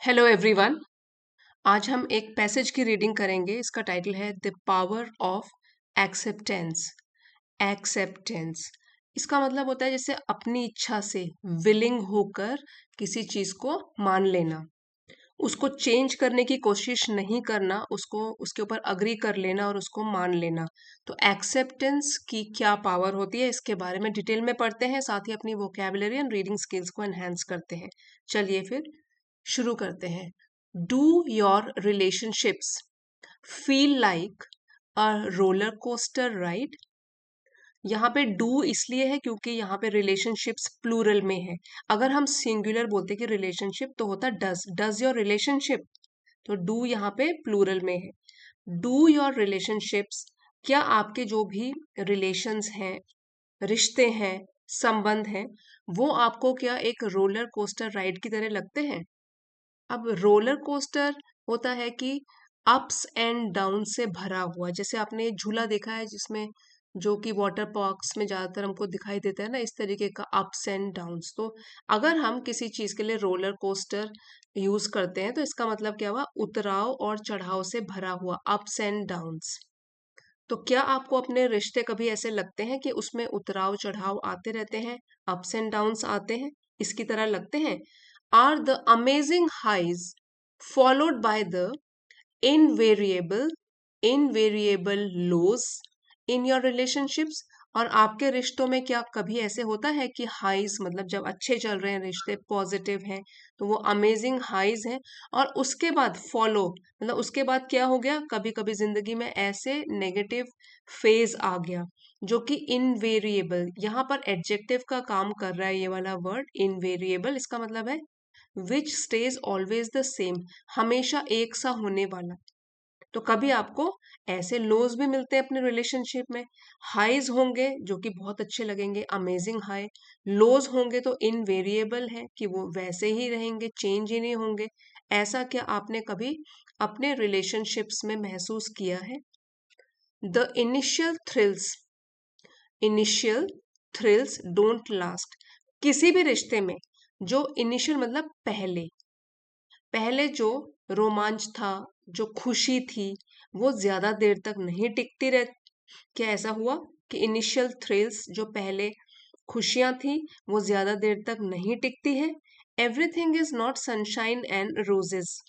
Hello everyone. आज हम एक पैसेज की रीडिंग करेंगे। इसका टाइटल है the power of acceptance. Acceptance इसका मतलब होता है जैसे अपनी इच्छा से विलिंग होकर किसी चीज को मान लेना, उसको चेंज करने की कोशिश नहीं करना, उसको उसके ऊपर अग्री कर लेना और उसको मान लेना। तो एक्सेप्टेंस की क्या पावर होती है इसके बारे में डिटेल में पढ़ते हैं, साथ ही अपनी वोकैबुलरी एंड रीडिंग स्किल्स को एनहेंस करते हैं। चलिए फिर शुरू करते हैं। Do your relationships feel like a roller coaster ride? यहाँ पे डू इसलिए है क्योंकि यहाँ पे रिलेशनशिप्स प्लूरल में है। अगर हम सिंगुलर बोलते कि रिलेशनशिप तो होता डज योर रिलेशनशिप, तो डू यहाँ पे प्लूरल में है। डू योर रिलेशनशिप्स, क्या आपके जो भी रिलेशंस हैं, रिश्ते हैं, संबंध हैं, वो आपको क्या एक रोलर कोस्टर राइड की तरह लगते हैं? अब रोलर कोस्टर होता है कि अप्स एंड डाउन से भरा हुआ। जैसे आपने झूला देखा है जिसमें जो कि वाटर पार्क्स में ज्यादातर हमको दिखाई देता है ना, इस तरीके का अप्स एंड डाउन्स। तो अगर हम किसी चीज के लिए रोलर कोस्टर यूज करते हैं तो इसका मतलब क्या हुआ? उतराव और चढ़ाव से भरा हुआ, अप्स एंड डाउन्स। तो क्या आपको अपने रिश्ते कभी ऐसे लगते हैं कि उसमें उतराव चढ़ाव आते रहते हैं, अप्स एंड डाउन्स आते हैं, इसकी तरह लगते हैं? Are the amazing highs followed by the invariable invariable lows in your relationships? और आपके रिश्तों में क्या कभी ऐसे होता है कि हाइज मतलब जब अच्छे चल रहे हैं, रिश्ते पॉजिटिव हैं, तो वो अमेजिंग हाइज हैं, और उसके बाद फॉलो मतलब उसके बाद क्या हो गया, कभी कभी जिंदगी में ऐसे नेगेटिव फेज आ गया जो कि इनवेरिएबल, यहाँ पर एडजेक्टिव का काम कर रहा है ये वाला वर्ड इनवेरिएबल। इसका मतलब है which stage always the same, हमेशा एक सा होने वाला। तो कभी आपको ऐसे लोज भी मिलते हैं अपने रिलेशनशिप में। हाईज होंगे जो कि बहुत अच्छे लगेंगे, अमेजिंग हाई। लोज होंगे तो इनवेरिएबल है कि वो वैसे ही रहेंगे, चेंज ही नहीं होंगे। ऐसा क्या आपने कभी अपने रिलेशनशिप्स में महसूस किया है? The initial thrills don't last. किसी भी रिश्ते में जो इनिशियल मतलब पहले पहले जो रोमांच था, जो खुशी थी, वो ज्यादा देर तक नहीं टिकती रह। क्या ऐसा हुआ कि इनिशियल थ्रिल्स जो पहले खुशियां थी वो ज्यादा देर तक नहीं टिकती है? Everything is not sunshine and roses.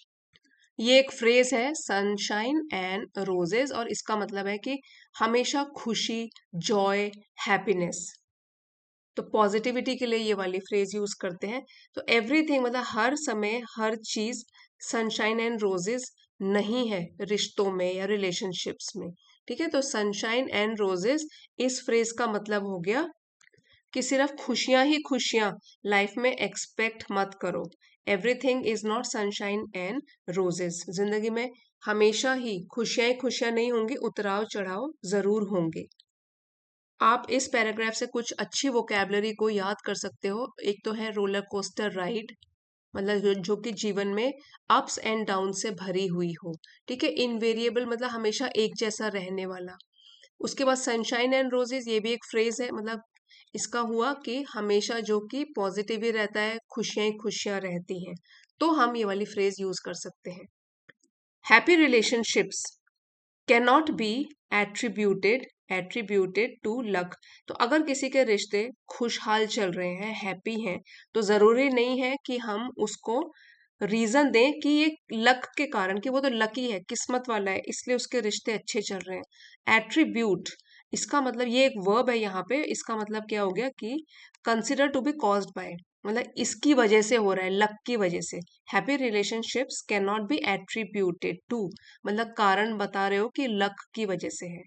ये एक फ्रेज है, सनशाइन एंड रोजेस, और इसका मतलब है कि हमेशा खुशी, जॉय, हैप्पीनेस। तो पॉजिटिविटी के लिए ये वाली फ्रेज यूज करते हैं। तो एवरीथिंग मतलब हर समय हर चीज सनशाइन एंड रोजेस नहीं है रिश्तों में या रिलेशनशिप्स में। ठीक है, तो सनशाइन एंड रोजेस इस फ्रेज का मतलब हो गया कि सिर्फ खुशियां ही खुशियां लाइफ में एक्सपेक्ट मत करो। Everything is not sunshine and roses. जिंदगी में हमेशा ही खुशियां नहीं होंगी, उतराव चढ़ाव जरूर होंगे। आप इस पैराग्राफ से कुछ अच्छी वोकैबलरी को याद कर सकते हो। एक तो है रोलर कोस्टर राइड, मतलब जो कि जीवन में अप्स एंड डाउन से भरी हुई हो। ठीक है, इनवेरिएबल मतलब हमेशा एक जैसा रहने वाला। उसके बाद सनशाइन एंड रोजेस, ये भी एक फ्रेज है, मतलब इसका हुआ कि हमेशा जो कि पॉजिटिव ही रहता है, खुशियां ही खुशियां रहती हैं। तो हम ये वाली फ्रेज यूज कर सकते हैं। Happy relationships cannot be attributed to luck. तो अगर किसी के रिश्ते खुशहाल चल रहे हैं, हैप्पी हैं, तो जरूरी नहीं है कि हम उसको रीजन दें कि ये लक के कारण, कि वो तो लकी है, किस्मत वाला है, इसलिए उसके रिश्ते अच्छे चल रहे हैं। एट्रीब्यूट इसका मतलब ये एक वर्ब है यहाँ पे, इसका मतलब क्या हो गया कि consider to be caused by, मतलब इसकी वजह से हो रहा है, लक की वजह से। Happy relationships can not be attributed to, मतलब कारण बता रहे हो कि लक की वजह से है।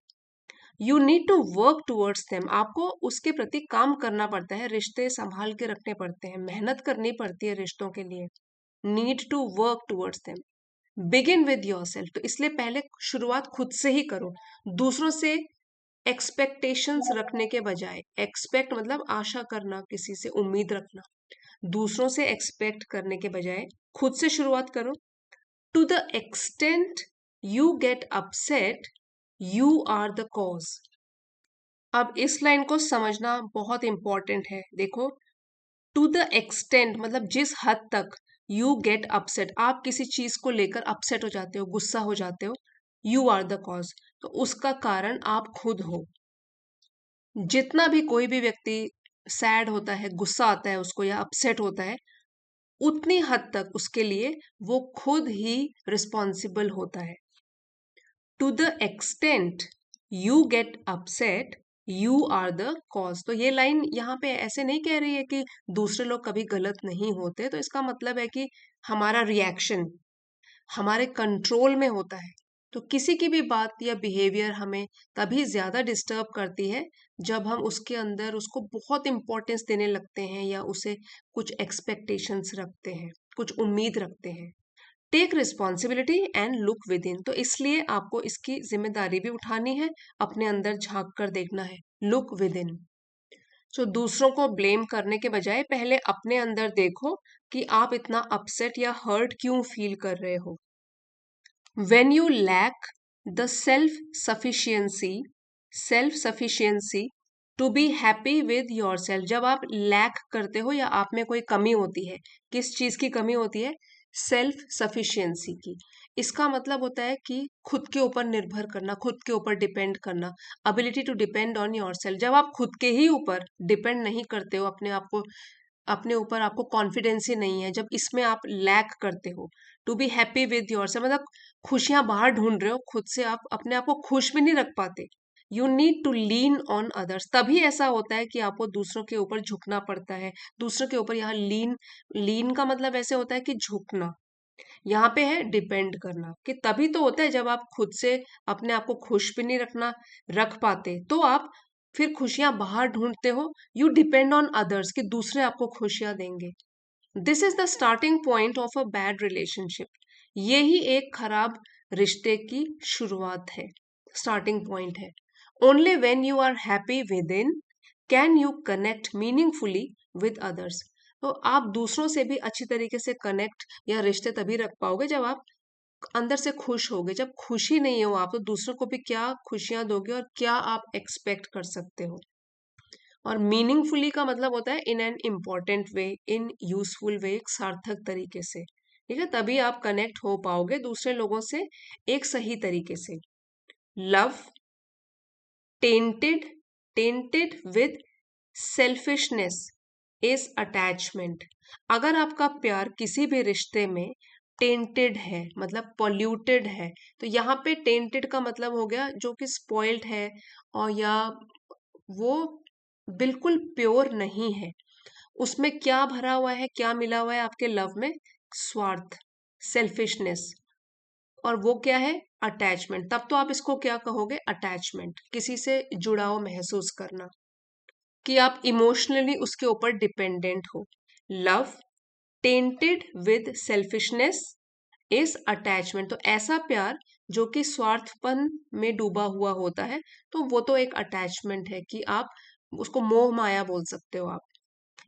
You need to work towards them, आपको उसके प्रति काम करना पड़ता है, रिश्ते संभाल के रखने पड़ते हैं, मेहनत करनी पड़ती है रिश्तों के लिए। Need to work towards them. Begin with yourself, तो इसलिए पहले शुरुआत खुद से ही करो। दूसरों से एक्सपेक्टेशंस रखने के बजाय, एक्सपेक्ट मतलब आशा करना, किसी से उम्मीद रखना, दूसरों से एक्सपेक्ट करने के बजाय खुद से शुरुआत करो। To the extent you get upset you are the cause. अब इस लाइन को समझना बहुत इंपॉर्टेंट है। देखो, टू द एक्सटेंट मतलब जिस हद तक यू गेट अपसेट, आप किसी चीज को लेकर अपसेट हो जाते हो, गुस्सा हो जाते हो, यू आर द कॉज, तो उसका कारण आप खुद हो। जितना भी कोई भी व्यक्ति सैड होता है, गुस्सा आता है उसको या अपसेट होता है, उतनी हद तक उसके लिए वो खुद ही रिस्पॉन्सिबल होता है। To the extent you get upset you are the cause. तो ये लाइन यहाँ पे ऐसे नहीं कह रही है कि दूसरे लोग कभी गलत नहीं होते, तो इसका मतलब है कि हमारा रिएक्शन हमारे कंट्रोल में होता है। तो किसी की भी बात या बिहेवियर हमें तभी ज्यादा डिस्टर्ब करती है जब हम उसके अंदर उसको बहुत इंपॉर्टेंस देने लगते हैं या उसे कुछ एक्सपेक्टेशंस रखते हैं, कुछ उम्मीद रखते हैं। Take responsibility and look within, तो इसलिए आपको इसकी जिम्मेदारी भी उठानी है, अपने अंदर झांक कर देखना है, लुक विद इन। सो दूसरों को ब्लेम करने के बजाय पहले अपने अंदर देखो कि आप इतना अपसेट या हर्ट क्यों फील कर रहे हो। When you lack the self sufficiency to be happy with yourself, जब आप लैक करते हो या आप में कोई कमी होती है, किस चीज की कमी होती है? सेल्फ सफिशिएंसी की। इसका मतलब होता है कि खुद के ऊपर निर्भर करना, खुद के ऊपर डिपेंड करना, ability to depend on yourself. जब आप खुद के ही ऊपर डिपेंड नहीं करते हो, अपने आप को, अपने ऊपर आपको कॉन्फिडेंस ही नहीं है, जब इसमें आप लैक करते हो, to be happy with yourself मतलब खुशियां बाहर ढूंढ रहे हो, खुद से आप अपने आप को खुश भी नहीं रख पाते। You need to lean on others, तभी ऐसा होता है कि आपको दूसरों के ऊपर झुकना पड़ता है। दूसरों के ऊपर, यहाँ लीन, लीन का मतलब ऐसे होता है कि झुकना, यहाँ पे है डिपेंड करना, कि तभी तो होता है जब आप खुद से अपने आप को खुश भी नहीं रख पाते, तो आप फिर खुशियां बाहर ढूंढते हो। यू डिपेंड ऑन अदर्स, कि दूसरे आपको खुशियां देंगे। This is the starting point of a bad relationship, यही एक खराब रिश्ते की शुरुआत है, स्टार्टिंग पॉइंट है। Only when you are happy within can you connect meaningfully with others. तो आप दूसरों से भी अच्छी तरीके से कनेक्ट या रिश्ते तभी रख पाओगे जब आप अंदर से खुश होगे। जब खुशी नहीं हो आप, तो दूसरों को भी क्या खुशियां दोगे और क्या आप एक्सपेक्ट कर सकते हो। और मीनिंगफुली का मतलब होता है in an important way, in useful way, एक सार्थक तरीके से। ठीक है, तभी आप कनेक्ट हो पाओगे दूसरे लोगों से एक सही तरीके से। Love tainted tainted with selfishness is attachment. अगर आपका प्यार किसी भी रिश्ते में टेंटेड है, मतलब पॉल्यूटेड है, तो यहाँ पे टेंटेड का मतलब हो गया जो कि स्पॉइल्ड है, और या वो बिल्कुल प्योर नहीं है। उसमें क्या भरा हुआ है, क्या मिला हुआ है आपके लव में? स्वार्थ, सेल्फिशनेस, और वो क्या है? अटैचमेंट। तब तो आप इसको क्या कहोगे? अटैचमेंट, किसी से जुड़ाव महसूस करना, कि आप इमोशनली उसके ऊपर डिपेंडेंट हो। Love tainted with selfishness is attachment, तो ऐसा प्यार जो कि स्वार्थपन में डूबा हुआ होता है, तो वो तो एक अटैचमेंट है, कि आप उसको मोह माया बोल सकते हो आप।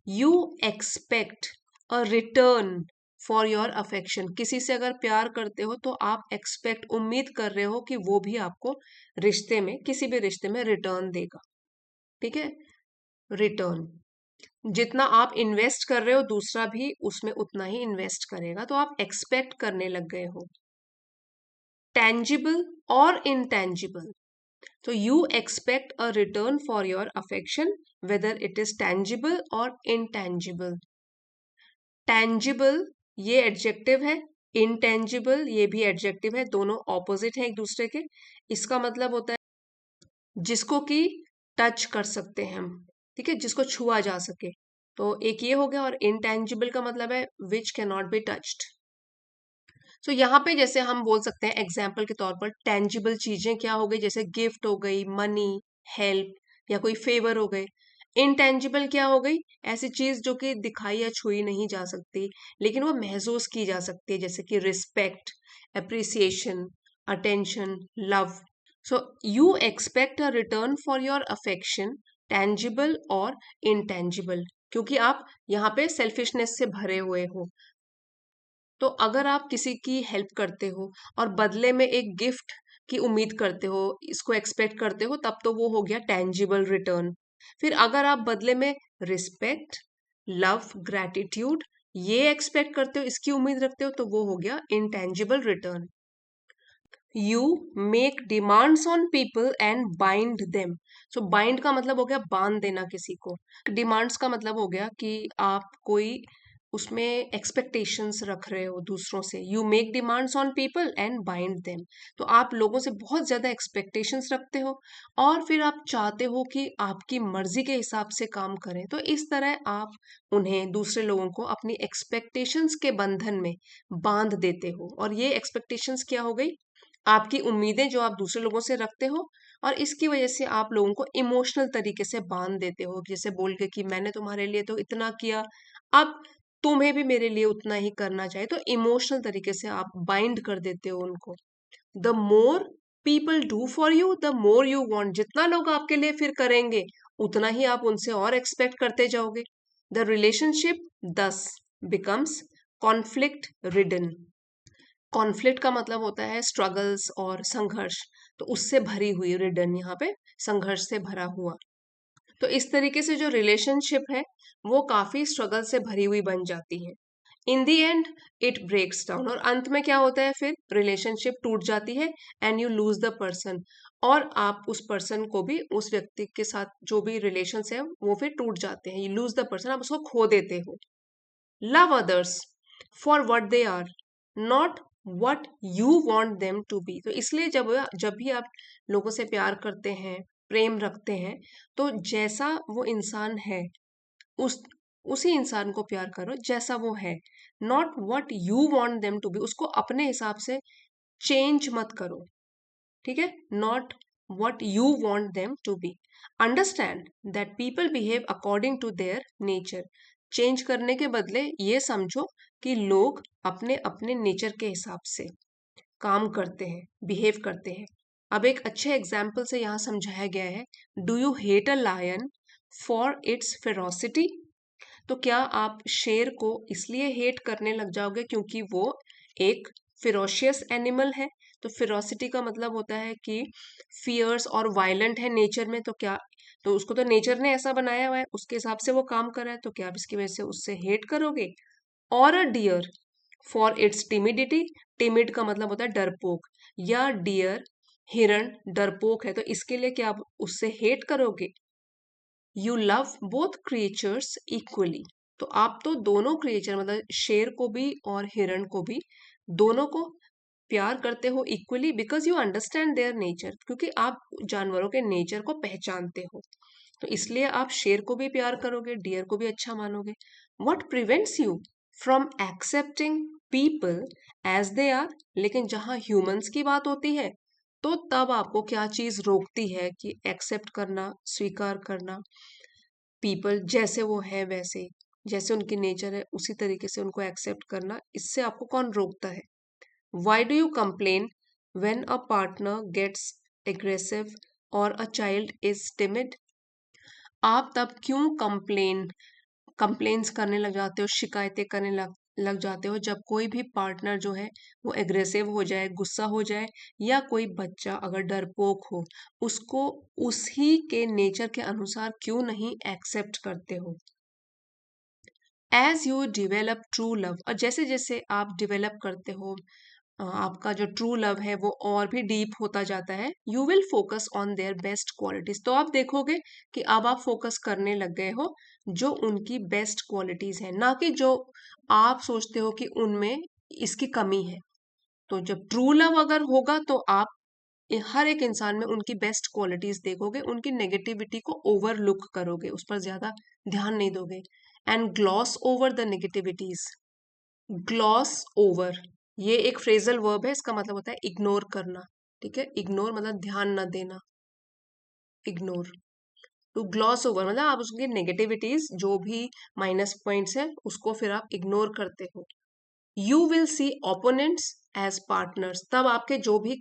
You expect a return for your affection, किसी से अगर प्यार करते हो तो आप एक्सपेक्ट, उम्मीद कर रहे हो कि वो भी आपको रिश्ते में, किसी भी रिश्ते में रिटर्न देगा। ठीक है, रिटर्न, जितना आप इन्वेस्ट कर रहे हो दूसरा भी उसमें उतना ही इन्वेस्ट करेगा, तो आप एक्सपेक्ट करने लग गए हो। टेंजिबल और इनटेंजिबल, तो you expect a return for your affection whether it is tangible और इनटेंजिबल। टेंजिबल ये एडजेक्टिव है, इनटेंजिबल ये भी एडजेक्टिव है, दोनों ऑपोजिट हैं एक दूसरे के। इसका मतलब होता है जिसको कि टच कर सकते हैं हम, ठीक है, जिसको छुआ जा सके, तो एक ये हो गया। और इनटेंजिबल का मतलब है which can not be touched. So यहाँ पे जैसे हम बोल सकते हैं एग्जाम्पल के तौर पर, टेंजिबल चीजें क्या हो गई, जैसे गिफ्ट हो गई, मनी, हेल्प, या कोई फेवर हो गए। इनटेंजिबल क्या हो गई? ऐसी चीज जो कि दिखाई या छुई नहीं जा सकती, लेकिन वो महसूस की जा सकती है, जैसे कि respect, appreciation, attention, love. So you expect a return for your affection, tangible और इनटेंजिबल, क्योंकि आप यहाँ पे सेल्फिशनेस से भरे हुए हो। तो अगर आप किसी की हेल्प करते हो और बदले में एक गिफ्ट की उम्मीद करते हो, इसको एक्सपेक्ट करते हो, तब तो वो हो गया टेंजिबल रिटर्न। फिर अगर आप बदले में रिस्पेक्ट, लव, ग्रैटिट्यूड ये एक्सपेक्ट करते हो, इसकी उम्मीद रखते हो, तो वो हो गया intangible return. You make demands on people and bind them. So bind का मतलब हो गया बांध देना किसी को। डिमांड्स का मतलब हो गया कि आप कोई उसमें एक्सपेक्टेशंस रख रहे हो दूसरों से। You make demands on people and bind them. तो आप लोगों से बहुत ज्यादा एक्सपेक्टेशंस रखते हो और फिर आप चाहते हो कि आपकी मर्जी के हिसाब से काम करें। तो इस तरह आप उन्हें, दूसरे लोगों को, अपनी एक्सपेक्टेशंस के बंधन में बांध देते हो। और ये एक्सपेक्टेशंस क्या हो गई? आपकी उम्मीदें जो आप दूसरे लोगों से रखते हो, और इसकी वजह से आप लोगों को इमोशनल तरीके से बांध देते हो, जैसे बोल के कि मैंने तुम्हारे लिए तो इतना किया, अब तुम्हें भी मेरे लिए उतना ही करना चाहिए। तो इमोशनल तरीके से आप बाइंड कर देते हो उनको। The more people do for you the more you want. जितना लोग आपके लिए फिर करेंगे, उतना ही आप उनसे और एक्सपेक्ट करते जाओगे। द रिलेशनशिप दस बिकम्स कॉन्फ्लिक्ट रिडन। कॉन्फ्लिक्ट का मतलब होता है स्ट्रगल्स और संघर्ष, तो उससे भरी हुई, रिडन यहाँ पे संघर्ष से भरा हुआ। तो इस तरीके से जो रिलेशनशिप है वो काफी स्ट्रगल से भरी हुई बन जाती है। इन दी एंड इट ब्रेक्स डाउन। और अंत में क्या होता है? फिर रिलेशनशिप टूट जाती है and you lose the person. और आप उस पर्सन को भी, उस व्यक्ति के साथ जो भी रिलेशन है वो फिर टूट जाते हैं। यू लूज द पर्सन, आप उसको खो देते हो। Love others for what they are, not what you want them to be. तो इसलिए जब जब भी आप लोगों से प्यार करते हैं, प्रेम रखते हैं, तो जैसा वो इंसान है, उस उसी इंसान को प्यार करो जैसा वो है। Not what you want them to be, उसको अपने हिसाब से चेंज मत करो। ठीक है? Not what you want them to be. Understand that people behave according to their nature. Change करने के बदले ये समझो कि लोग अपने अपने नेचर के हिसाब से काम करते हैं, बिहेव करते हैं। अब एक अच्छे एग्जाम्पल से यहाँ समझाया गया है। Do you hate a lion for its ferocity? तो क्या आप शेर को इसलिए हेट करने लग जाओगे क्योंकि वो एक फिरोशियस एनिमल है? तो फिरोसिटी का मतलब होता है कि फियर्स और वायलेंट है नेचर में। तो क्या, तो उसको तो नेचर ने ऐसा बनाया हुआ है, उसके हिसाब से वो काम कर रहा है, तो क्या आप इसकी वजह से उससे हेट करोगे? और a deer for its timidity. Timid का मतलब होता है डरपोक, या डियर, हिरण डरपोक है, तो इसके लिए क्या आप उससे हेट करोगे? You love both creatures equally. तो आप तो दोनों क्रिएचर, मतलब शेर को भी और हिरण को भी, दोनों को प्यार करते हो equally, because you understand their nature. क्योंकि आप जानवरों के नेचर को पहचानते हो, तो इसलिए आप शेर को भी प्यार करोगे, डियर को भी अच्छा मानोगे। What prevents you from accepting people as they are? लेकिन जहां ह्यूमंस की बात होती है, तो तब आपको क्या चीज रोकती है कि एक्सेप्ट करना, स्वीकार करना पीपल जैसे वो है वैसे, जैसे उनकी नेचर है उसी तरीके से उनको एक्सेप्ट करना? इससे आपको कौन रोकता है? Why do you complain when a partner gets aggressive और अ चाइल्ड इज टिमिड? आप तब क्यों कंप्लेन्स करने लग जाते हो, शिकायतें करने लग जाते हो, जब कोई भी पार्टनर जो है वो एग्रेसिव हो जाए, गुस्सा हो जाए, या कोई बच्चा अगर डरपोक हो, उसको उसी के नेचर के अनुसार क्यों नहीं एक्सेप्ट करते हो? As you develop true love, और जैसे जैसे आप डिवेलप करते हो, आपका जो ट्रू लव है वो और भी डीप होता जाता है। You will focus on their best qualities. तो आप देखोगे कि अब आप फोकस करने लग गए हो जो उनकी बेस्ट क्वालिटीज है, ना कि जो आप सोचते हो कि उनमें इसकी कमी है। तो जब ट्रू लव अगर होगा, तो आप हर एक इंसान में उनकी बेस्ट क्वालिटीज देखोगे, उनकी नेगेटिविटी को ओवरलुक करोगे, उस पर ज्यादा ध्यान नहीं दोगे। And gloss over the negativities. Gloss over, ये एक फ्रेजल वर्ब है, इसका मतलब होता है इग्नोर करना। ठीक है? इग्नोर मतलब ध्यान न देना, इग्नोर। तो ग्लॉस ओवर मतलब आप उसकी नेगेटिविटीज, जो भी माइनस पॉइंट्स है, उसको फिर आप इग्नोर करते हो। You will see opponents as partners. तब आपके जो भी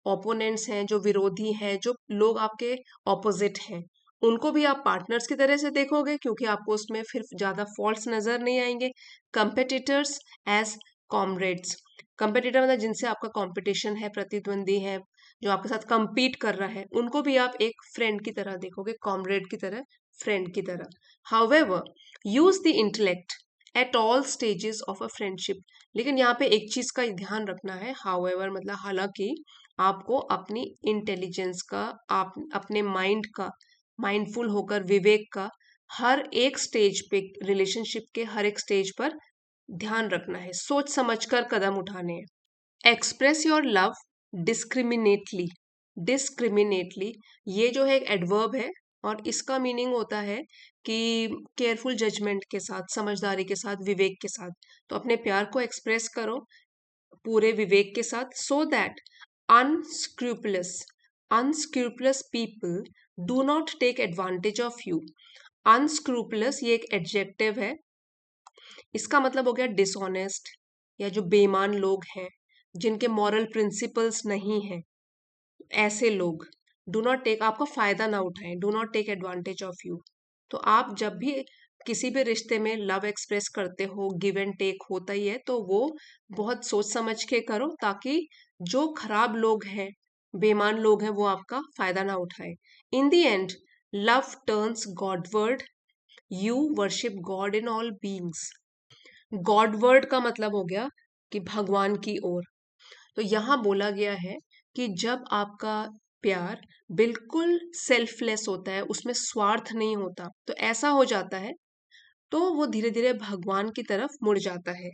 ओपोनेंट्स हैं, जो विरोधी हैं, जो लोग आपके ऑपोजिट हैं, उनको भी आप पार्टनर्स की तरह से देखोगे, क्योंकि आपको उसमें फिर ज्यादा फॉल्ट्स नजर नहीं आएंगे। Competitors as comrades. कंपेटिटर मतलब जिनसे आपका कंपटीशन है, प्रतिद्वंदी है, जो आपके साथ compete कर रहा है, उनको भी आप एक फ्रेंड की तरह देखोगे, कॉमरेड की तरह, फ्रेंड की तरह। However use the intellect at all stages of a friendship. लेकिन यहाँ पे एक चीज का ध्यान रखना है, हाउएवर मतलब हालांकि आपको अपनी इंटेलिजेंस का, आप अपने माइंड का, माइंडफुल होकर विवेक का हर एक स्टेज पे, रिलेशनशिप के हर एक स्टेज पर ध्यान रखना है, सोच समझकर कदम उठाने हैं। Express your love discriminately. Discriminately ये जो है एक एडवर्ब है, और इसका मीनिंग होता है कि केयरफुल जजमेंट के साथ, समझदारी के साथ, विवेक के साथ। तो अपने प्यार को एक्सप्रेस करो पूरे विवेक के साथ, so that unscrupulous unscrupulous people do not take advantage of you. Unscrupulous ये एक एडजेक्टिव है, इसका मतलब हो गया डिसऑनेस्ट, या जो बेईमान लोग हैं, जिनके मॉरल प्रिंसिपल्स नहीं हैं, ऐसे लोग। डू नॉट टेक, आपका फायदा ना उठाएं, do not take advantage of you. तो आप जब भी किसी भी रिश्ते में लव एक्सप्रेस करते हो, गिव एंड टेक होता ही है, तो वो बहुत सोच समझ के करो, ताकि जो खराब लोग हैं, बेईमान लोग हैं, वो आपका फायदा ना उठाए। In the end love turns Godward, you worship God in all beings. Godward का मतलब हो गया कि भगवान की ओर। तो यहाँ बोला गया है कि जब आपका प्यार बिल्कुल सेल्फलेस होता है, उसमें स्वार्थ नहीं होता, तो ऐसा हो जाता है, तो वो धीरे धीरे भगवान की तरफ मुड़ जाता है।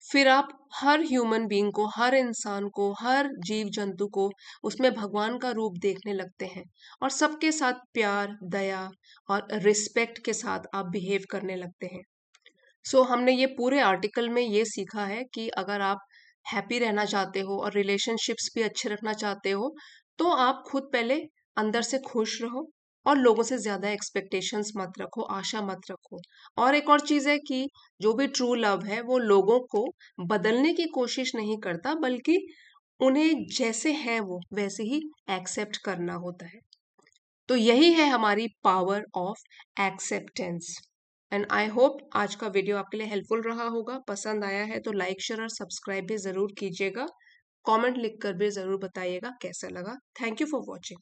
फिर आप हर ह्यूमन बीइंग को, हर इंसान को, हर जीव जंतु को उसमें भगवान का रूप देखने लगते हैं, और सबके साथ प्यार, दया और रिस्पेक्ट के साथ आप बिहेव करने लगते हैं। हमने ये पूरे आर्टिकल में ये सीखा है कि अगर आप हैप्पी रहना चाहते हो और रिलेशनशिप्स भी अच्छे रखना चाहते हो, तो आप खुद पहले अंदर से खुश रहो, और लोगों से ज्यादा एक्सपेक्टेशंस मत रखो, आशा मत रखो। और एक और चीज है कि जो भी ट्रू लव है वो लोगों को बदलने की कोशिश नहीं करता, बल्कि उन्हें जैसे हैं वो वैसे ही एक्सेप्ट करना होता है। तो यही है हमारी power of acceptance. And I hope आज का वीडियो आपके लिए हेल्पफुल रहा होगा। पसंद आया है तो लाइक, शेयर और सब्सक्राइब भी जरूर कीजिएगा। कमेंट लिखकर भी जरूर बताइएगा कैसा लगा। Thank you for watching.